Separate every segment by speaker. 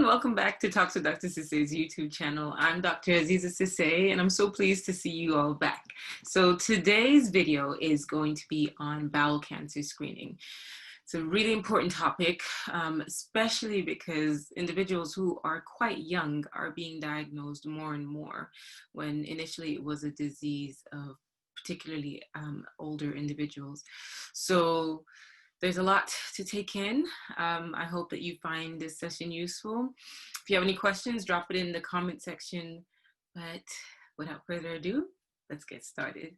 Speaker 1: welcome back to Talks with Dr. Sisay's YouTube channel. I'm Dr. Aziza Sisay, and I'm so pleased to see you all back. So today's video is going to be on bowel cancer screening. It's a really important topic, especially because individuals who are quite young are being diagnosed more and more, when initially it was a disease of particularly older individuals. So there's a lot to take in. I hope that you find this session useful. If you have any questions, drop it in the comment section. But without further ado, let's get started.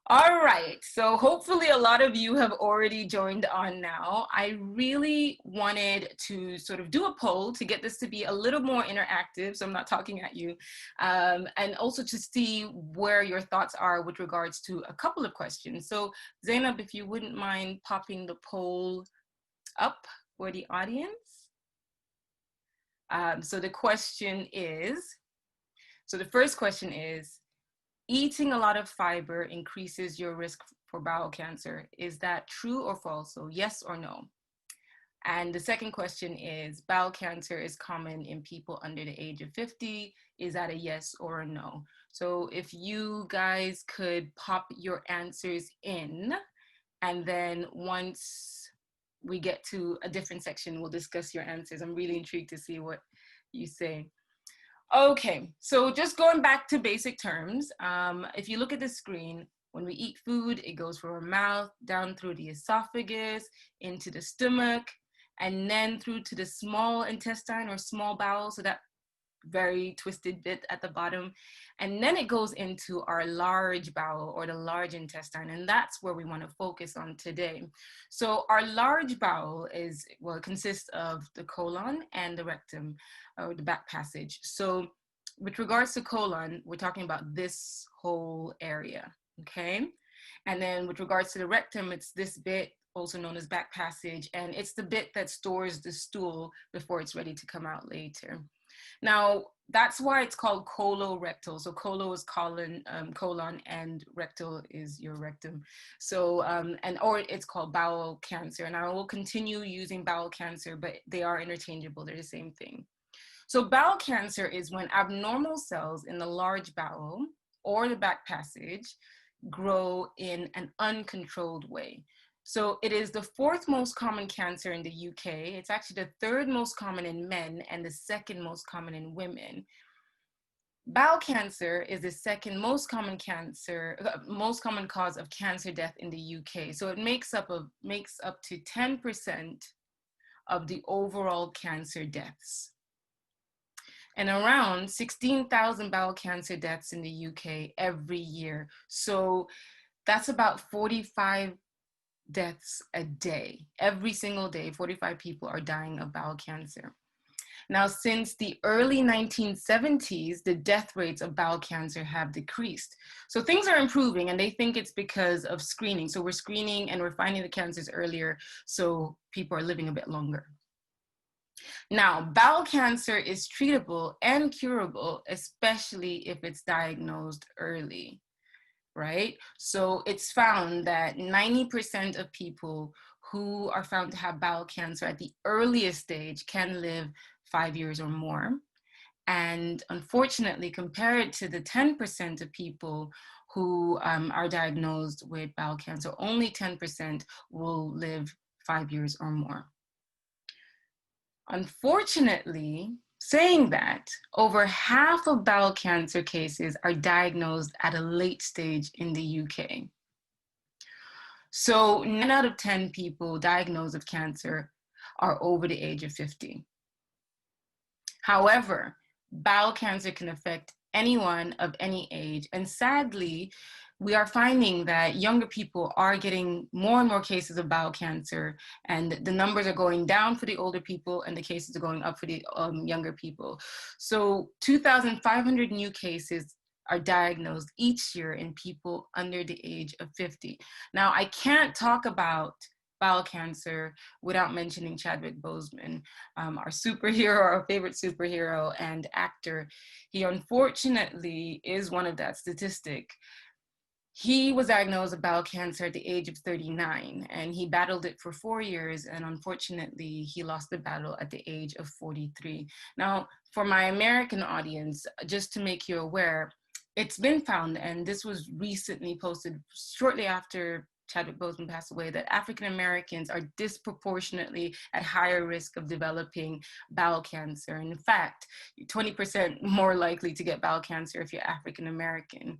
Speaker 1: All right, so hopefully a lot of you have already joined on now. I really wanted to sort of do a poll to get this to be a little more interactive, so I'm not talking at you, and also to see where your thoughts are with regards to a couple of questions. So Zainab, if you wouldn't mind popping the poll up for the audience. So the first question is, eating a lot of fiber increases your risk for bowel cancer. Is that true or false? So yes or no? And the second question is, bowel cancer is common in people under the age of 50. Is that a yes or a no? So if you guys could pop your answers in, and then once we get to a different section, we'll discuss your answers. I'm really intrigued to see what you say. Okay, so just going back to basic terms, if you look at the screen, when we eat food, it goes from our mouth, down through the esophagus, into the stomach, and then through to the small intestine or small bowel, so that very twisted bit at the bottom. And then it goes into our large bowel or the large intestine, and that's where we want to focus on today. So our large bowel consists of the colon and the rectum, or the back passage. So with regards to colon, we're talking about this whole area, okay? And then with regards to the rectum, it's this bit, also known as back passage, and it's the bit that stores the stool before it's ready to come out later. Now, that's why it's called colorectal. So colo is colon, and rectal is your rectum. So, or it's called bowel cancer. And I will continue using bowel cancer, but they are interchangeable. They're the same thing. So bowel cancer is when abnormal cells in the large bowel or the back passage grow in an uncontrolled way. So it is the fourth most common cancer in the UK. It's actually the third most common in men and the second most common in women. Bowel cancer is the second most common cause of cancer death in the UK. So it makes up to 10% of the overall cancer deaths. And around 16,000 bowel cancer deaths in the UK every year. So that's about 45 deaths a day. Every single day, 45 people are dying of bowel cancer. Now, since the early 1970s, the death rates of bowel cancer have decreased. So things are improving, and they think it's because of screening. So we're screening and we're finding the cancers earlier, so people are living a bit longer. Now, bowel cancer is treatable and curable, especially if it's diagnosed early, right? So it's found that 90% of people who are found to have bowel cancer at the earliest stage can live 5 years or more. And unfortunately, compared to the 10% of people who are diagnosed with bowel cancer, only 10% will live 5 years or more. Unfortunately, saying that, over half of bowel cancer cases are diagnosed at a late stage in the UK. So 9 out of 10 people diagnosed with cancer are over the age of 50. However, bowel cancer can affect anyone of any age, and sadly, we are finding that younger people are getting more and more cases of bowel cancer, and the numbers are going down for the older people and the cases are going up for the younger people. So 2,500 new cases are diagnosed each year in people under the age of 50. Now, I can't talk about bowel cancer without mentioning Chadwick Boseman, our superhero, our favorite superhero and actor. He unfortunately is one of that statistic. He was diagnosed with bowel cancer at the age of 39, and he battled it for 4 years, and unfortunately, he lost the battle at the age of 43. Now, for my American audience, just to make you aware, it's been found, and this was recently posted shortly after Chadwick Boseman passed away, that African Americans are disproportionately at higher risk of developing bowel cancer. And in fact, you're 20% more likely to get bowel cancer if you're African American,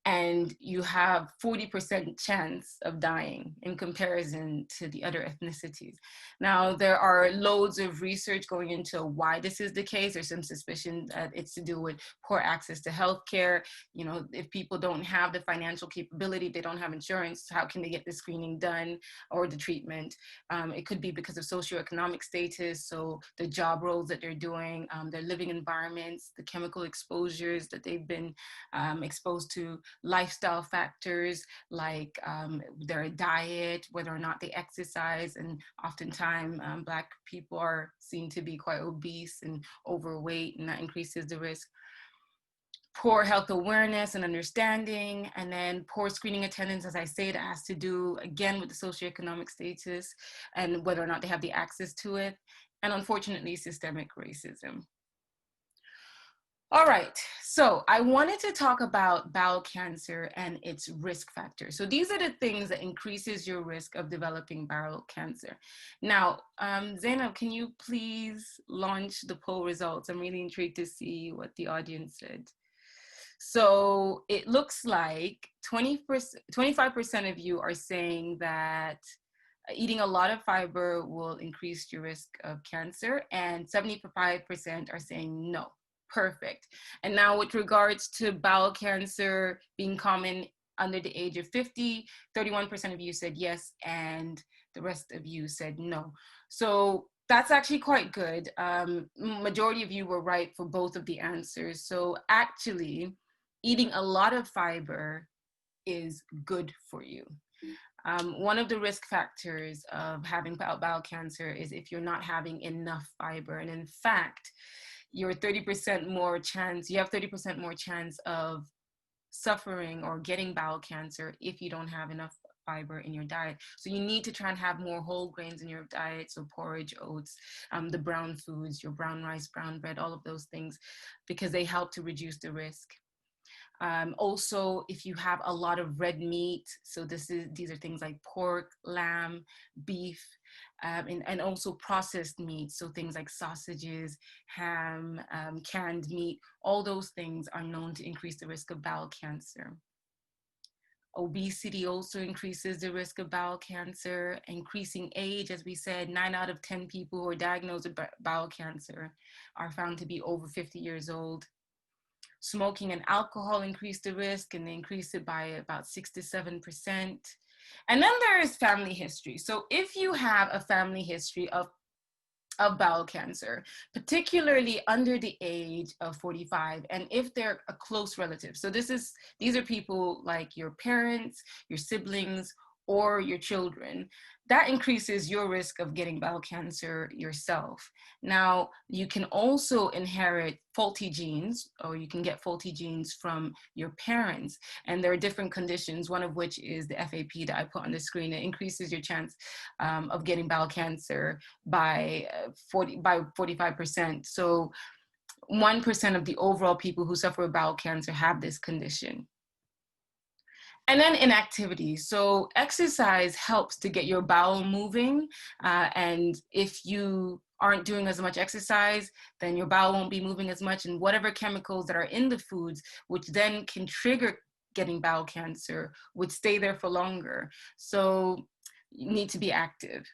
Speaker 1: and you have 40% chance of dying in comparison to the other ethnicities. Now, there are loads of research going into why this is the case. There's some suspicion that it's to do with poor access to healthcare. You know, if people don't have the financial capability, they don't have insurance, how can they get the screening done or the treatment? It could be because of socioeconomic status, so the job roles that they're doing, their living environments, the chemical exposures that they've been exposed to, lifestyle factors like their diet, whether or not they exercise, and oftentimes Black people are seen to be quite obese and overweight, and that increases the risk. Poor health awareness and understanding, and then poor screening attendance, as I say, that has to do again with the socioeconomic status and whether or not they have the access to it, and unfortunately systemic racism. All right, so I wanted to talk about bowel cancer and its risk factors. So these are the things that increases your risk of developing bowel cancer. Now, Zainab, can you please launch the poll results? I'm really intrigued to see what the audience said. So it looks like 25% of you are saying that eating a lot of fiber will increase your risk of cancer, and 75% are saying no. Perfect. And now with regards to bowel cancer being common under the age of 50, 31% of you said yes, and the rest of you said no. So that's actually quite good. Majority of you were right for both of the answers. So actually, eating a lot of fiber is good for you. One of the risk factors of having bowel cancer is if you're not having enough fiber. And in fact, you have 30% more chance of suffering or getting bowel cancer if you don't have enough fiber in your diet. So you need to try and have more whole grains in your diet, so porridge, oats, the brown foods, your brown rice, brown bread, all of those things, because they help to reduce the risk. Also, if you have a lot of red meat, so these are things like pork, lamb, beef, and also processed meat, so things like sausages, ham, canned meat, all those things are known to increase the risk of bowel cancer. Obesity also increases the risk of bowel cancer. Increasing age, as we said, 9 out of 10 people who are diagnosed with bowel cancer are found to be over 50 years old. Smoking and alcohol increase the risk, and they increase it by about 6 to 7%. And then there is family history. So if you have a family history of bowel cancer, particularly under the age of 45, and if they're a close relative. So these are people like your parents, your siblings, or your children. That increases your risk of getting bowel cancer yourself. Now, you can also inherit faulty genes, or you can get faulty genes from your parents. And there are different conditions, one of which is the FAP that I put on the screen. It increases your chance of getting bowel cancer by 45%. So 1% of the overall people who suffer with bowel cancer have this condition. And then inactivity. So exercise helps to get your bowel moving. And if you aren't doing as much exercise, then your bowel won't be moving as much. And whatever chemicals that are in the foods, which then can trigger getting bowel cancer, would stay there for longer. So you need to be active.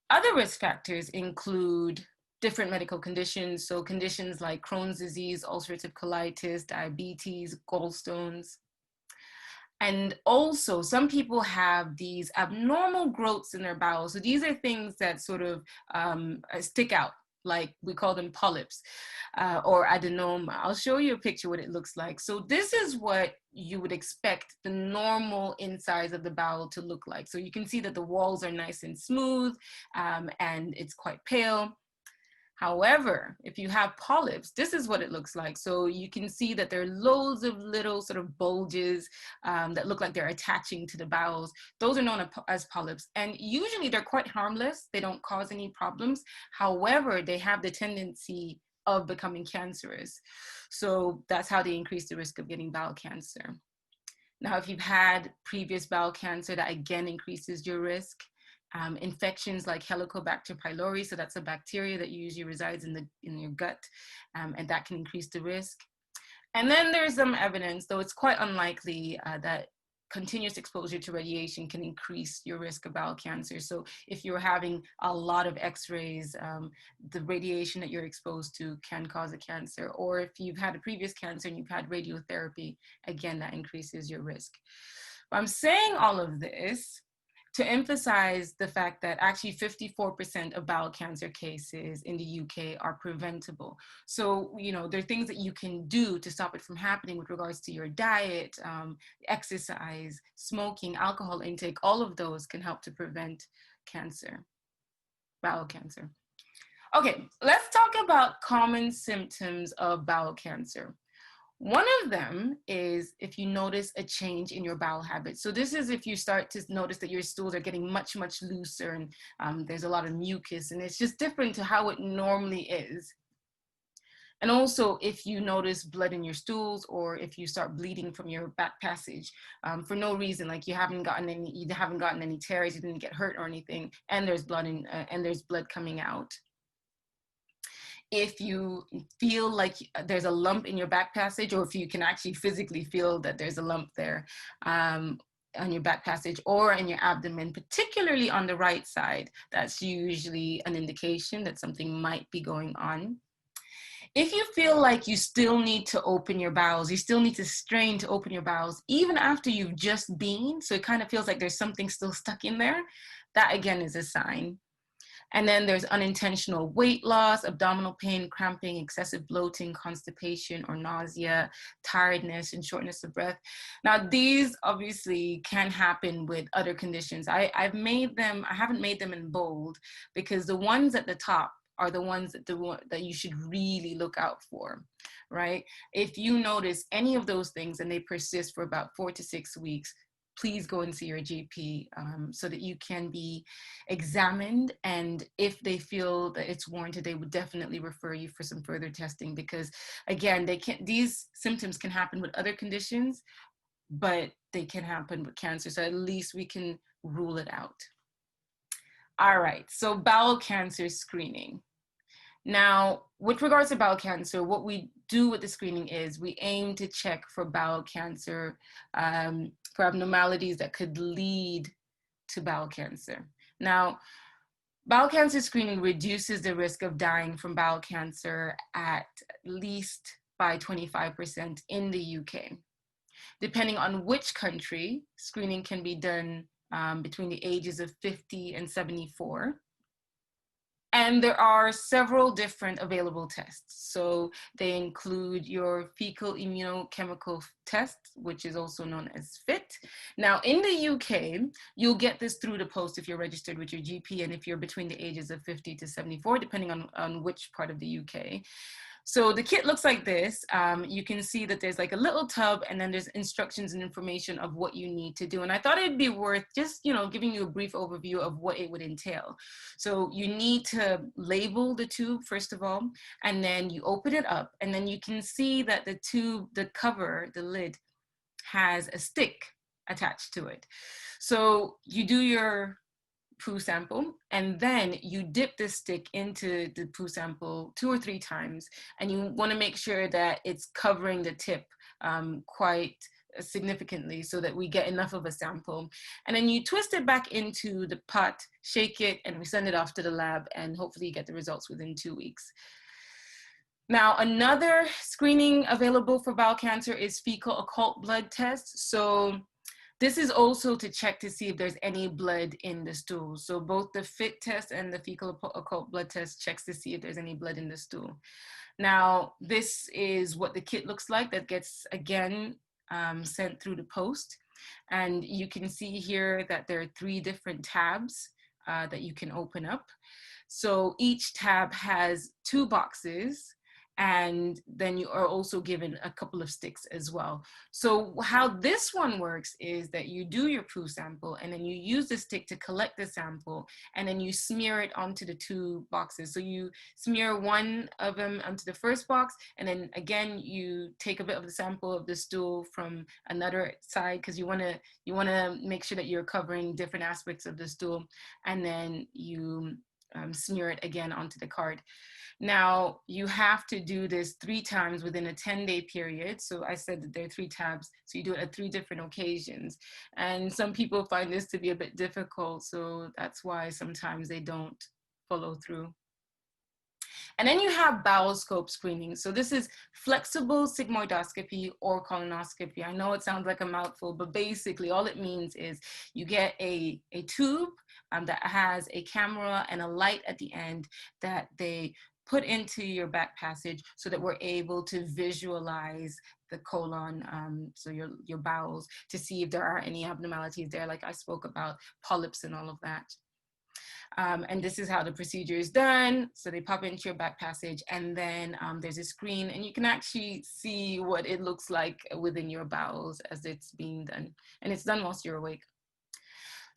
Speaker 1: Other risk factors include different medical conditions. So conditions like Crohn's disease, ulcerative colitis, diabetes, gallstones. And also, some people have these abnormal growths in their bowels. So these are things that sort of stick out, like we call them polyps or adenoma. I'll show you a picture what it looks like. So this is what you would expect the normal insides of the bowel to look like. So you can see that the walls are nice and smooth and it's quite pale. However, if you have polyps, this is what it looks like. So you can see that there are loads of little sort of bulges that look like they're attaching to the bowels. Those are known as polyps. And usually they're quite harmless. They don't cause any problems. However, they have the tendency of becoming cancerous. So that's how they increase the risk of getting bowel cancer. Now, if you've had previous bowel cancer, that again increases your risk. Infections like Helicobacter pylori, so that's a bacteria that usually resides in your gut, and that can increase the risk. And then there's some evidence, though it's quite unlikely, that continuous exposure to radiation can increase your risk of bowel cancer. So if you're having a lot of x-rays, the radiation that you're exposed to can cause a cancer. Or if you've had a previous cancer and you've had radiotherapy, again, that increases your risk. But I'm saying all of this to emphasize the fact that actually 54% of bowel cancer cases in the UK are preventable. So, you know, there are things that you can do to stop it from happening with regards to your diet, exercise, smoking, alcohol intake. All of those can help to prevent cancer, bowel cancer. Okay, let's talk about common symptoms of bowel cancer. One of them is if you notice a change in your bowel habits. So this is if you start to notice that your stools are getting much, much looser and there's a lot of mucus and it's just different to how it normally is. And also if you notice blood in your stools or if you start bleeding from your back passage for no reason, like you haven't gotten any tears, you didn't get hurt or anything, and there's blood coming out. If you feel like there's a lump in your back passage, or if you can actually physically feel that there's a lump there on your back passage or in your abdomen, particularly on the right side, that's usually an indication that something might be going on. If you feel like you still need to open your bowels, you still need to strain to open your bowels, even after you've just been, so it kind of feels like there's something still stuck in there, that again is a sign. And then there's unintentional weight loss, abdominal pain, cramping, excessive bloating, constipation or nausea, tiredness, and shortness of breath. Now, these obviously can happen with other conditions. I haven't made them in bold because the ones at the top are the ones that you should really look out for, right? If you notice any of those things and they persist for about 4 to 6 weeks, please go and see your GP so that you can be examined. And if they feel that it's warranted, they would definitely refer you for some further testing because, again, these symptoms can happen with other conditions, but they can happen with cancer. So at least we can rule it out. All right, so bowel cancer screening. Now, with regards to bowel cancer, what we do with the screening is we aim to check for bowel cancer, for abnormalities that could lead to bowel cancer. Now, bowel cancer screening reduces the risk of dying from bowel cancer at least by 25% in the UK. Depending on which country, screening can be done between the ages of 50 and 74. And there are several different available tests. So they include your fecal immunochemical test, which is also known as FIT. Now in the UK, you'll get this through the post if you're registered with your GP and if you're between the ages of 50 to 74, depending on which part of the UK. So the kit looks like this. You can see that there's like a little tub and then there's instructions and information of what you need to do. And I thought it'd be worth just, giving you a brief overview of what it would entail. So you need to label the tube, first of all, and then you open it up and then you can see that the tube, the cover, the lid has a stick attached to it. So you do your poo sample and then you dip the stick into the poo sample 2 or 3 times and you want to make sure that it's covering the tip quite significantly so that we get enough of a sample, and then you twist it back into the pot, shake it, and we send it off to the lab and hopefully you get the results within 2 weeks. Now, another screening available for bowel cancer is fecal occult blood tests. So This is also to check to see if there's any blood in the stool. So both the FIT test and the fecal occult blood test checks to see if there's any blood in the stool. Now, this is what the kit looks like that gets, again, sent through the post. And you can see here that there are 3 different tabs that you can open up. So each tab has 2 boxes, and then you are also given a couple of sticks as well. So how this one works is that you do your poo sample, and then you use the stick to collect the sample, and then you smear it onto the 2 boxes. So you smear one of them onto the first box, and then again you take a bit of the sample of the stool from another side, because you want to make sure that you're covering different aspects of the stool, and then you smear it again onto the card. Now, you have to do this 3 times within a 10-day period. So I said that there are 3 tabs, so you do it at 3 different occasions. And some people find this to be a bit difficult, so that's why sometimes they don't follow through. And then you have bowel scope screening. So this is flexible sigmoidoscopy or colonoscopy. I know it sounds like a mouthful, but basically all it means is you get a tube that has a camera and a light at the end that they put into your back passage so that we're able to visualize the colon, so your bowels, to see if there are any abnormalities there, like I spoke about, polyps and all of that. And this is how the procedure is done. So they pop into your back passage, and then there's a screen, and you can actually see what it looks like within your bowels as it's being done. And it's done whilst you're awake.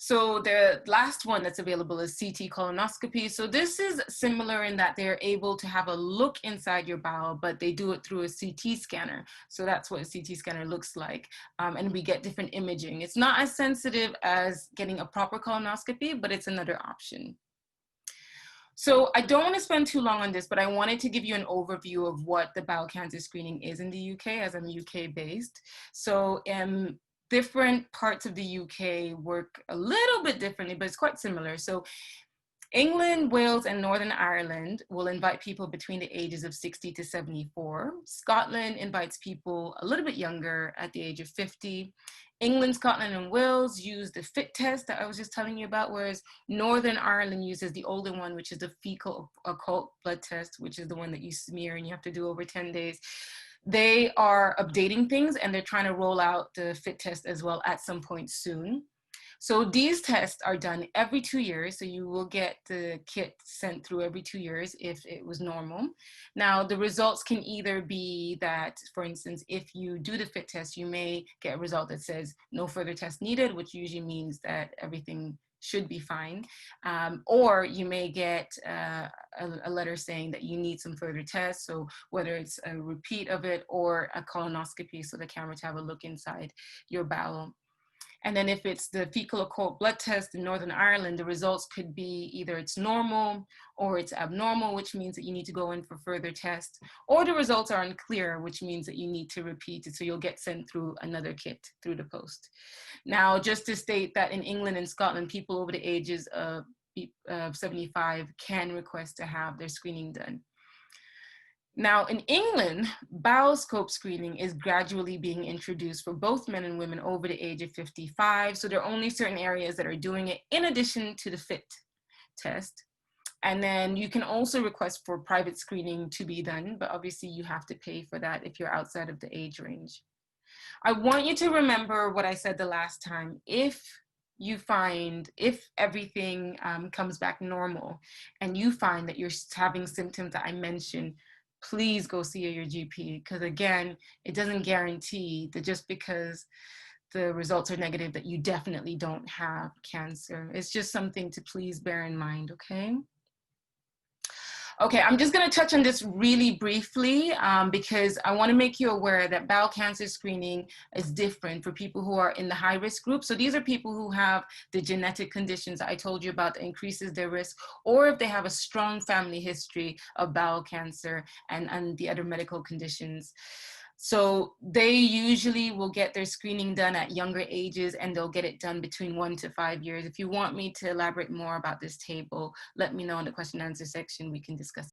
Speaker 1: So the last one that's available is CT colonoscopy. So this is similar in that they're able to have a look inside your bowel, but they do it through a CT scanner. So that's what a CT scanner looks like. And we get different imaging. It's not as sensitive as getting a proper colonoscopy, but it's another option. So I don't want to spend too long on this, but I wanted to give you an overview of what the bowel cancer screening is in the UK, as I'm UK based. So different parts of the UK work a little bit differently, but it's quite similar. So England, Wales, and Northern Ireland will invite people between the ages of 60 to 74. Scotland invites people a little bit younger at the age of 50. England, Scotland, and Wales use the FIT test that I was just telling you about, whereas Northern Ireland uses the older one, which is the fecal occult blood test, which is the one that you smear and you have to do over 10 days. They are updating things, and they're trying to roll out the FIT test as well at some point soon. So these tests are done every 2 years. So you will get the kit sent through every 2 years if it was normal. Now, the results can either be that, for instance, if you do the FIT test, you may get a result that says no further test needed, which usually means that everything should be fine. Or you may get a letter saying that you need some further tests. So whether it's a repeat of it or a colonoscopy, so the camera to have a look inside your bowel. And then if it's the fecal occult blood test in Northern Ireland, the results could be either it's normal or it's abnormal, which means that you need to go in for further tests, or the results are unclear, which means that you need to repeat it. So you'll get sent through another kit through the post. Now, just to state that in England and Scotland, people over the ages of 75 can request to have their screening done. Now, in England, bowel scope screening is gradually being introduced for both men and women over the age of 55. So there are only certain areas that are doing it in addition to the FIT test. And then you can also request for private screening to be done, but obviously you have to pay for that if you're outside of the age range. I want you to remember what I said the last time. If everything comes back normal and you find that you're having symptoms that I mentioned, please go see your GP, because again, it doesn't guarantee that just because the results are negative that you definitely don't have cancer. It's just something to please bear in mind, okay? Okay, I'm just going to touch on this really briefly because I want to make you aware that bowel cancer screening is different for people who are in the high-risk group. So these are people who have the genetic conditions that I told you about that increases their risk, or if they have a strong family history of bowel cancer and the other medical conditions. So they usually will get their screening done at younger ages, and they'll get it done between 1 to 5 years. If you want me to elaborate more about this table, let me know in the question and answer section. We can discuss.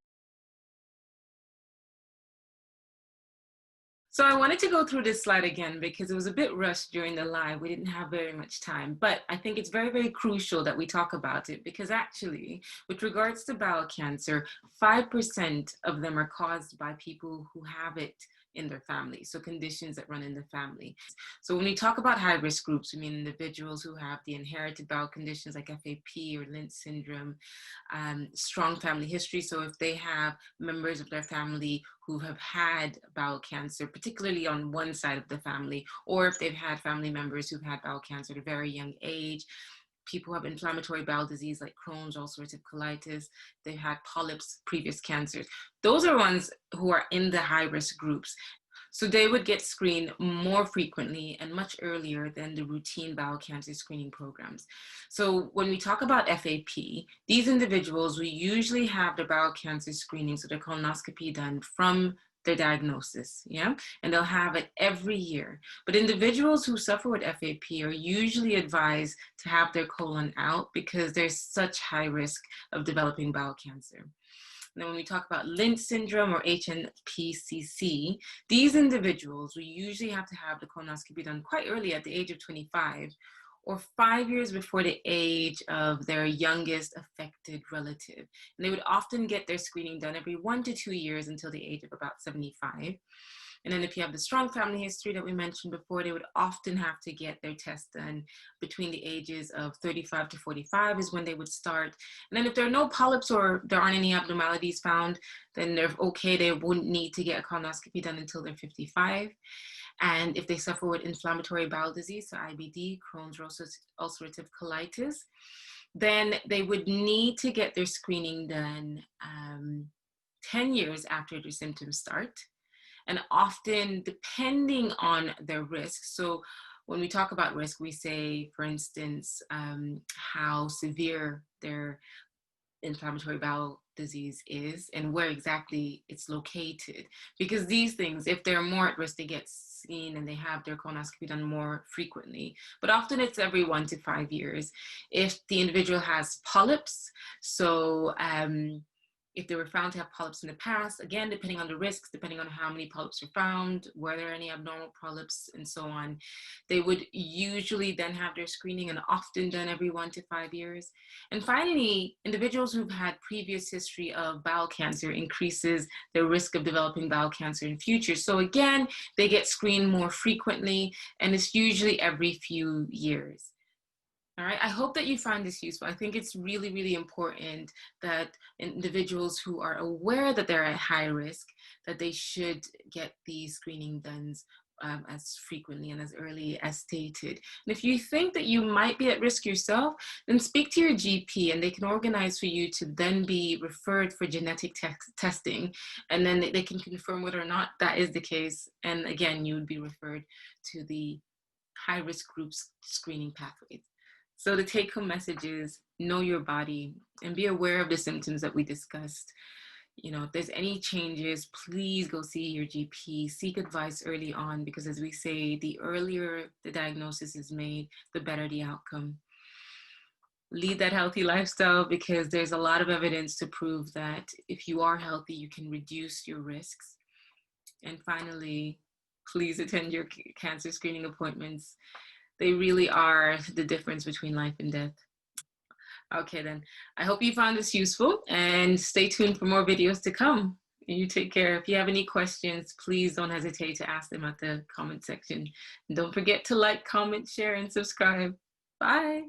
Speaker 1: So I wanted to go through this slide again because it was a bit rushed during the live. We didn't have very much time, but I think it's very, very crucial that we talk about it because actually, with regards to bowel cancer, 5% of them are caused by people who have it in their family, so conditions that run in the family. So when we talk about high-risk groups, we mean individuals who have the inherited bowel conditions like FAP or Lynch syndrome, strong family history. So if they have members of their family who have had bowel cancer, particularly on one side of the family, or if they've had family members who've had bowel cancer at a very young age, people who have inflammatory bowel disease like Crohn's, ulcerative colitis, they've had polyps, previous cancers. Those are ones who are in the high-risk groups. So they would get screened more frequently and much earlier than the routine bowel cancer screening programs. So when we talk about FAP, these individuals will usually have their bowel cancer screening, so their colonoscopy done from their diagnosis, yeah? And they'll have it every year. But individuals who suffer with FAP are usually advised to have their colon out because there's such high risk of developing bowel cancer. And then when we talk about Lynch syndrome or HNPCC, these individuals will usually have to have the colonoscopy done quite early at the age of 25 or 5 years before the age of their youngest affected relative. And they would often get their screening done every 1 to 2 years until the age of about 75. And then if you have the strong family history that we mentioned before, they would often have to get their test done between the ages of 35 to 45 is when they would start. And then if there are no polyps or there aren't any abnormalities found, then they're okay. They wouldn't need to get a colonoscopy done until they're 55. And if they suffer with inflammatory bowel disease, so IBD, Crohn's, ulcerative colitis, then they would need to get their screening done 10 years after their symptoms start. And often, depending on their risk, so when we talk about risk, we say, for instance, how severe their inflammatory bowel disease is and where exactly it's located. Because these things, if they're more at risk, they get seen and they have their colonoscopy done more frequently. But often it's every 1 to 5 years. If the individual has polyps, so if they were found to have polyps in the past, again, depending on the risks, depending on how many polyps are found, were there any abnormal polyps, and so on, they would usually then have their screening and often done every 1 to 5 years. And finally, individuals who've had previous history of bowel cancer increases their risk of developing bowel cancer in future. So again, they get screened more frequently, and it's usually every few years. All right, I hope that you find this useful. I think it's really, really important that individuals who are aware that they're at high risk, that they should get the screening done as frequently and as early as stated. And if you think that you might be at risk yourself, then speak to your GP and they can organize for you to then be referred for genetic testing. And then they can confirm whether or not that is the case. And again, you would be referred to the high risk groups screening pathways. So the take-home message is know your body and be aware of the symptoms that we discussed. You know, if there's any changes, please go see your GP, seek advice early on, because as we say, the earlier the diagnosis is made, the better the outcome. Lead that healthy lifestyle because there's a lot of evidence to prove that if you are healthy, you can reduce your risks. And finally, please attend your cancer screening appointments. They really are the difference between life and death. Okay, then. I hope you found this useful and stay tuned for more videos to come. You take care. If you have any questions, please don't hesitate to ask them at the comment section. And don't forget to like, comment, share, and subscribe. Bye.